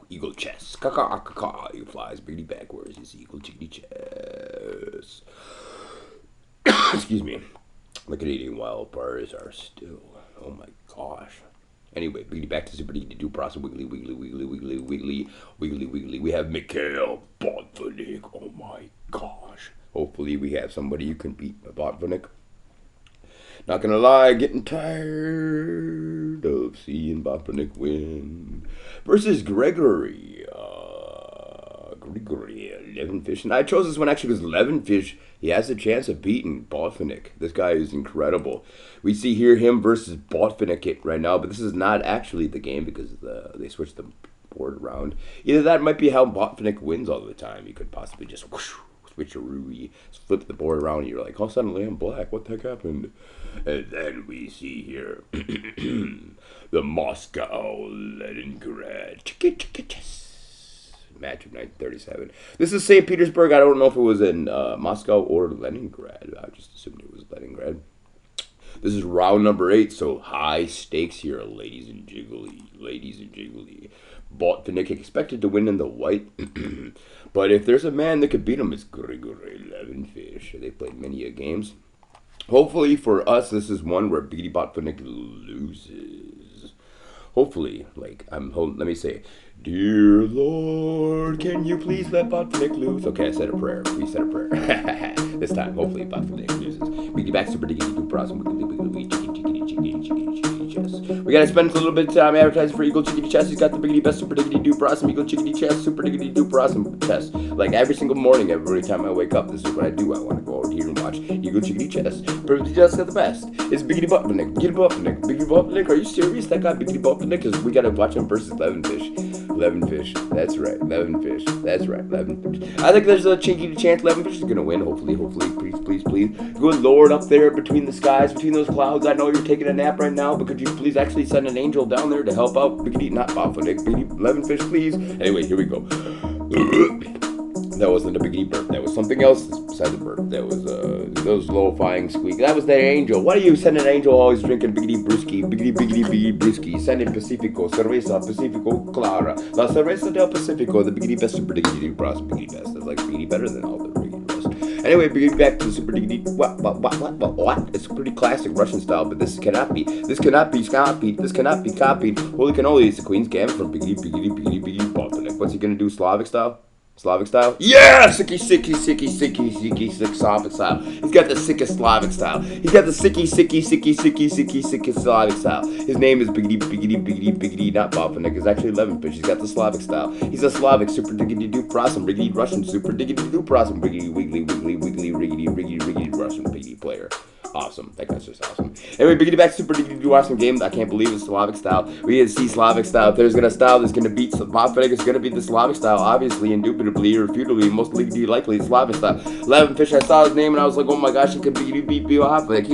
Eagle chess. Caca. Eagle flies biggity backwards. It's eagle chickadee chess. Excuse me. The Canadian wildfires are still. Oh my gosh. Anyway, back to Super Diggity Do Process. Wiggly. We have Mikhail Botvinnik. Oh my gosh. Hopefully we have somebody who can beat Botvinnik. Not gonna lie, getting tired of seeing Botvinnik win. Versus Grigory. Grigory, Levenfish. And I chose this one actually because Levenfish, he has a chance of beating Botvinnik. This guy is incredible. We see here him versus Botvinnik right now, but this is not actually the game because they switched the board around. Either that might be how Botvinnik wins all the time. You could possibly just whoosh, switcheroo, flip the board around, and you're like, oh, suddenly I'm black. What the heck happened? And then we see here the Moscow Leningrad match of 1937. This is St. Petersburg. I don't know if it was in Moscow or Leningrad. I just assumed it was Leningrad. This is round number 8, so high stakes here, ladies and jiggly. Botvinnik expected to win in the white, but if there's a man that could beat him, it's Grigory Levenfish. They played many games. Hopefully for us, this is one where Beatty Botvinnik loses. Hopefully, let me say, dear Lord, can you please let Botvinnik lose? Okay, I said a prayer. Please said a prayer. This time, hopefully, Botvinnik loses. We get back Super Diggity Do Process. We gotta spend a little bit of time advertising for Eagle Chickadee Chess. He's got the biggity best Super Diggity Do Process, Eagle Chickadee Chess, Super Diggity Do Process Chess. Like every single morning, every time I wake up, this is what I do. I want to go over here and watch Eagle Chickadee Chess. But just got the best. It's Biggity Botvinnik. Biggity Botvinnik. Are you serious? That guy Biggity Botvinnik? Because we gotta watch him versus Levenfish. That's right. Levenfish. I think there's a cheeky chance Levenfish is gonna win. Hopefully. Please. Good Lord, up there between the skies, between those clouds. I know you're taking a nap right now, but could you please actually send an angel down there to help out Biggity, not Botvinnik, Biggity Levenfish, please? Anyway, here we go. That wasn't a Biggity burp. That was something else besides a burp. That was those low-flying squeak. That was that angel. Why do you send an angel always drinking Biggity brewski? Send in Pacifico, Cerveza Pacifico Clara, La Cerveza del Pacifico, the Biggity best Super Diggity Do Process, Biggity best. That's like Biggity better than all the Biggity best. Anyway, Biggity back to the Super Diggity. What? It's a pretty classic Russian style, but this cannot be copied. Holy cannoli, it's the Queen's Gambit from Biggity Botvinnik. What's he gonna do? Slavic style? Yeah! Sicky Slavic style. He's got the sickest Slavic style. He's got the sicky Slavic style. His name is Biggity, not Botvinnik. It's actually Levenfish. He's got the Slavic style. He's a Slavic Super Diggity Do Process, Biggity Russian Super Diggity Do Process, Biggity Wiggly, Riggity Russian Biggity player. Awesome. That guy's just awesome. Anyway, Biggity back Super Diggity Do Awesome game. I can't believe it's Slavic style. We get to see Slavic style. If there's gonna style that's gonna beat Botvinnik, it's gonna be the Slavic style. Obviously, indubitably, irrefutably, most likely Slavic style. Levenfish, I saw his name and I was like, oh my gosh, he could Biggity beat Botvinnik.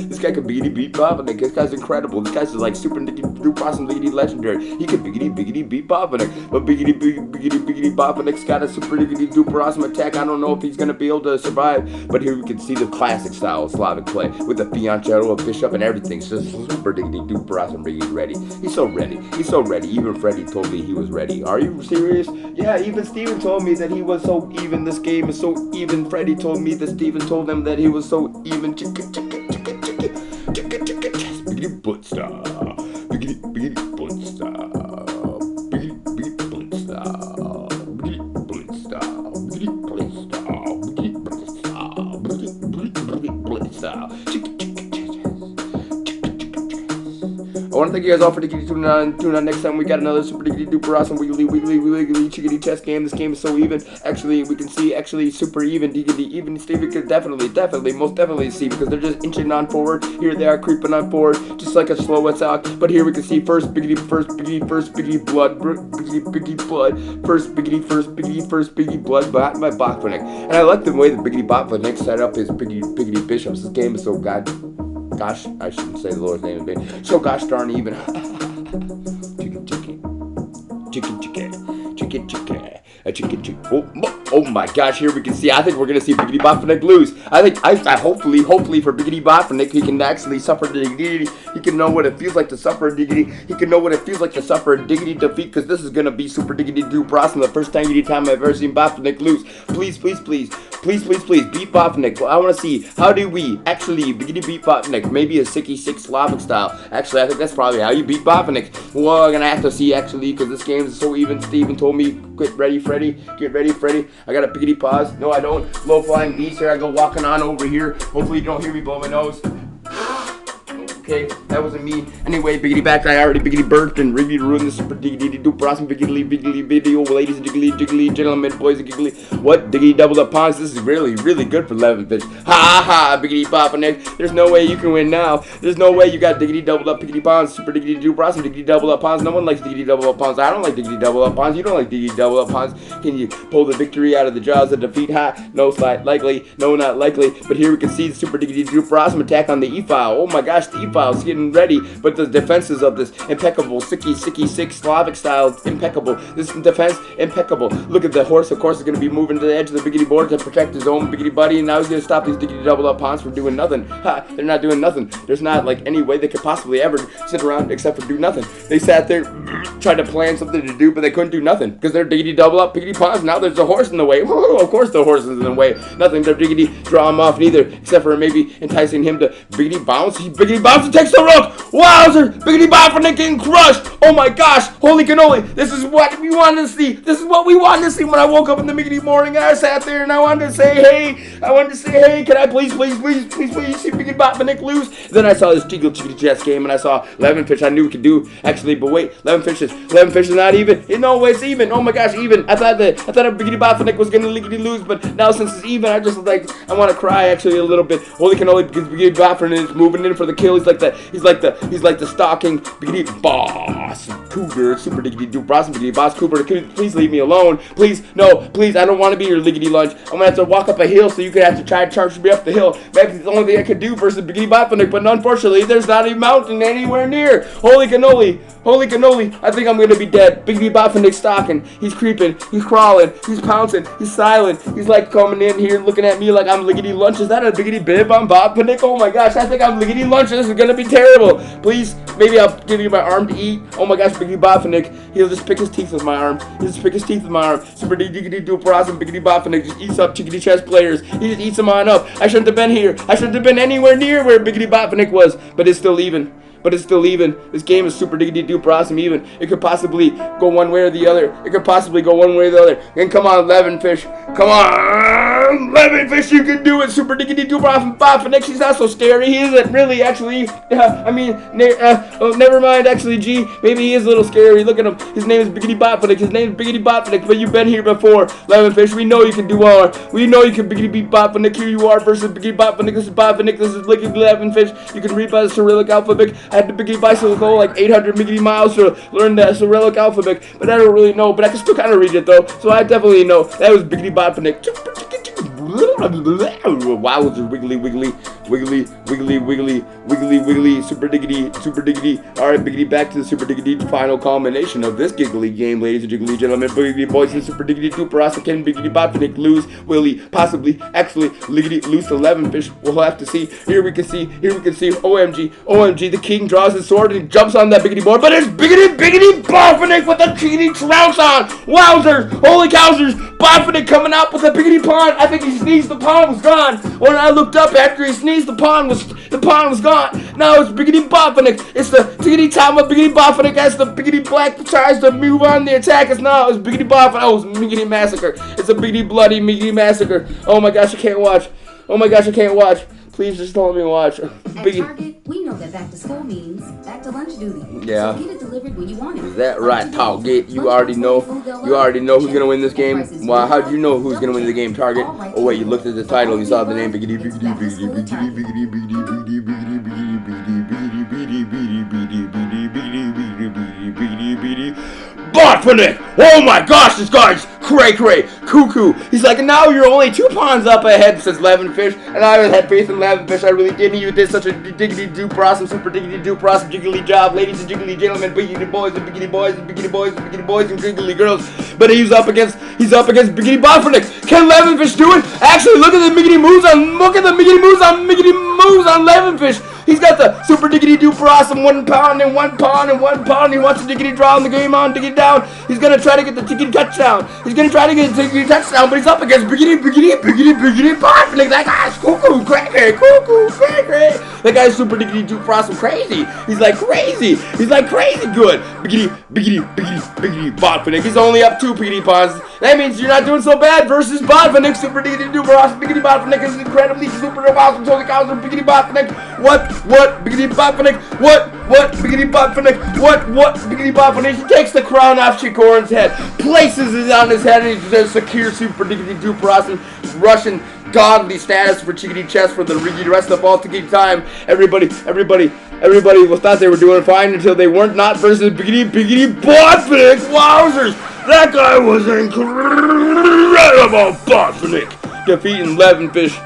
This guy could Biggity beat Botvinnik. This guy's incredible. This guy's like Super Diggity Do Awesome Biggity legendary. He could Biggity beat Botvinnik. But Biggity Botvinnik's got a Super Diggity Do Awesome attack. I don't know if he's gonna be able to survive. But here we can see the classic style of Slavic play with the fianchetto, a bishop, and everything. So Super Diggity Do Process, Biggity ready. He's so ready. Even Freddie told me he was ready. Are you serious? Yeah, even Steven told me that he was so even. This game is so even. Freddie told me that Steven told him that he was so even. Biggity butt style. Biggity butt style. Biggity butt style. Biggity butt style. Biggity butt style. Biggity butt style. I want to thank you guys all for tuning on next time. We got another Super Diggity Do Process wiggly chickadee chess game. This game is so even. Actually, we can see super even. Even Steven could definitely see because they're just inching on forward. Here they are creeping on forward, just like a slow attack. But here we can see first Biggity blood, first Biggity blood by Botvinnik. And I like the way that Biggity Botvinnik set up his Biggity bishops. This game is so gosh, I shouldn't say the Lord's name in vain. So gosh darn even. Chicken. Oh, Oh my gosh, here we can see. I think we're gonna see Biggity Botvinnik lose. I hopefully for Biggity Botvinnik, he can actually suffer diggity. He can know what it feels like to suffer a diggity. He can know what it feels like to suffer a diggity defeat, because this is gonna be super diggity do Brosnan, the first time I've ever seen Botvinnik lose. Please, beat Botvinnik. I want to see, how do we actually Biggity beat Botvinnik? Maybe a 66 Slavic style. Actually, I think that's probably how you beat Botvinnik. Well, I'm gonna have to see actually, because this game is so even. Steven told me, get ready, Freddy. I got a Biggity pause. No, I don't. Low flying beast here. I go walking on over here. Hopefully you don't hear me blow my nose. Okay, that wasn't me. Anyway, Biggity back. I already Biggity burped and Riggedy ruined this super diggity do awesome Biggity video, ladies and jiggly, gentlemen, boys and giggly. What? Diggity doubled up pawns. This is really good for Levenfish. Ha, Biggity Botvinnik. There's no way you can win now. There's no way you got diggity doubled up Biggity pawns, super diggity do awesome Diggity doubled up pawns. No one likes diggity double up pawns. I don't like diggity double up pawns. You don't like diggity double up pawns. Can you pull the victory out of the jaws of defeat? Ha, no, slide likely. No, not likely. But here we can see the super diggity do awesome attack on the E file. Oh my gosh, the E file's getting ready, but the defenses of this impeccable, sicky 6 Slavic style, impeccable. This defense, impeccable. Look at the horse, of course, is going to be moving to the edge of the Biggity board to protect his own Biggity buddy, and now he's going to stop these diggity double up pawns from doing nothing. Ha, they're not doing nothing. There's not like any way they could possibly ever sit around except for do nothing. They sat there, tried to plan something to do, but they couldn't do nothing because they're diggity double up Biggity pawns. Now there's a horse in the way. Of course the horse is in the way. Nothing to diggity draw him off neither, except for maybe enticing him to Biggity bounce. He Biggity bounce and takes the rook. Wowzer! Biggity Botvinnik getting crushed! Oh my gosh! Holy cannoli! This is what we wanted to see! This is what we wanted to see when I woke up in the Biggity morning and I sat there and I wanted to say, hey! Can I please see Biggity Botvinnik lose? Then I saw this CHeSS game and I saw Levenfish. I knew we could do, actually, but wait, Levenfish is not even. No, it's even. Oh my gosh, even. I thought Biggity Botvinnik was gonna lickety lose, but now since it's even, I just I want to cry actually a little bit. Holy cannoli, because Biggity Botvinnik is moving in for the kill. He's like the stalking Biggity boss cougar, super diggity do awesome Biggity boss cougar. Please leave me alone. Please, no, please, I don't want to be your liggity lunch. I'm gonna have to walk up a hill so you could have to try to charge me up the hill. Maybe it's the only thing I could do versus Biggity Botvinnik, but unfortunately there's not a mountain anywhere near. Holy cannoli, I think I'm gonna be dead. Biggity Botvinnik stalking. He's creeping, he's crawling, he's pouncing, he's silent. He's like coming in here looking at me like I'm liggity lunch. Is that a Biggity bib on Botvinnik? Oh my gosh, I think I'm liggity lunch. This is gonna be terrible. Please, maybe I'll give you my arm to eat. Oh my gosh, Biggity Botvinnik. He'll just pick his teeth with my arm. Super diggity do awesome Biggity Botvinnik just eats up CHeSS players. He just eats them on up. I shouldn't have been here. I shouldn't have been anywhere near where Biggity Botvinnik was, but it's still even. This game is super diggity do awesome even. It could possibly go one way or the other. And come on, Levenfish. Come on, Levenfish, you can do it. Super diggity do awesome Botvinnik. He's not so scary. He isn't really, actually. Never mind, actually, gee. Maybe he is a little scary. Look at him. His name is Biggity Botvinnik. But you've been here before, Levenfish. We know you can do more. We know you can Biggity beat Botvinnik. Here you are versus Biggity Botvinnik. This is Botvinnik. This is Liquid Levenfish. You can read by the Cyrillic alphabet. I had to Biggity bicycle go like 800 Biggity miles to learn the Cyrillic alphabet, but I don't really know. But I can still kind of read it though, so I definitely know that was Biggity Botvinnik. Wowzer, wiggly, super diggity. Alright, Biggity, back to the super diggity final culmination of this giggly game, ladies and jiggly gentlemen. Biggity boys and super diggity do awesome. Can Biggity Botvinnik lose? Will he possibly actually liggity lose to Levenfish? We'll have to see. Here we can see. OMG, the king draws his sword and he jumps on that Biggity board, but it's Biggity Botvinnik with a teeny trounce on. Wowzers, holy cowzers, Botvinnik coming out with a Biggity pawn. I think he sneezed, the pawn was gone. When I looked up after he sneezed, the pawn was gone. Now it's Biggity Botvinnik. It's the tiggity time of Biggity Botvinnik as the Biggity Black tries to move on the attack. It's Biggity Botvinnik. Oh, it's Biggity Massacre. It's a Biggity Bloody Biggity Massacre. Oh my gosh, I can't watch. Please just don't let me watch. At Target, we know that back to school means back to lunch duty. Yeah. So get it delivered when you want it. Is that right, Target? You already know who's gonna win this game. Wow, how do you know who's gonna win the game, Target? Oh wait, you looked at the title, you saw the name Biggity. Botvinnik! Oh my gosh, this guy's cray cray, cuckoo. He's like, now you're only 2 pawns up ahead, says Levenfish. And I had faith in Levenfish. I really did. You did such a diggity doop awesome, super diggity doop awesome, jiggly job, ladies and jiggly gentlemen, biggity boys and biggity boys and biggity boys and biggity boys and jiggly girls. But he's up against biggity Botvinnik. Can Levenfish do it? Actually, look at the miggity moves on Levenfish. He's got the super diggity duper awesome 1 pound and 1 pound and 1 pound. He wants to diggity draw in the game on, diggity down. He's gonna try to get the diggity touchdown. He's gonna try to get the diggity touchdown, but he's up against biggity Botvinnik. That guy's cuckoo, cray. That guy's super diggity duper awesome crazy. He's like crazy good. Biggity Botvinnik. He's only up 2 biggity pawns. That means you're not doing so bad versus Botvinnik. Super diggity duper awesome. Biggity Botvinnik is incredibly super awesome. Holy cows, biggity Botvinnik. What? Biggity Botvinnik. What? Biggity Botvinnik. What? Biggity Botvinnik. He takes the crown off Chicorin's head, places it on his head, and he says secure super diggity duper awesome Russian godly status for Chickadee Chess for the rest of the ball to keep time. Everybody thought they were doing fine until they weren't. Not versus biggity Botvinnik. Wowzers! That guy was incredible. Botvinnik defeating Levenfish.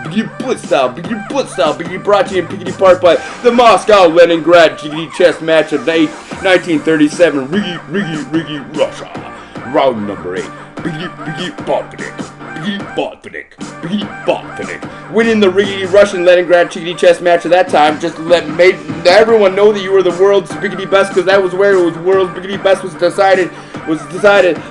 Biggity blitz style, biggity brought to you in Piggity Park by the Moscow Leningrad Chickadee Chess match of 1937. Riggy, Russia. Round number 8. Biggity Botvinnik. Winning the Riggedy Russian Leningrad Chickadee Chess match of that time just made everyone know that you were the world's biggity best, because that was where it was world's biggity best was decided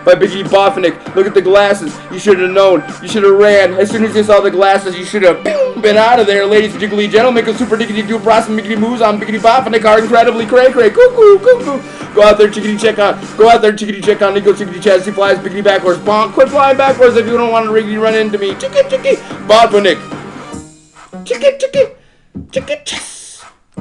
by Biggity Botvinnik. Look at the glasses. You should have known. You should have ran. As soon as you saw the glasses, you should have been out of there, ladies and gentlemen, because super diggity do awesome biggity moves on Biggity Botvinnik are incredibly cray. Cuckoo. Go out there, chickadee check on. Nico Chickadee Chess. He flies biggity backwards. Bonk. Quit flying backwards if you don't want to riggedy run into me. Chicky. Botvinnik. Chicky. Chess.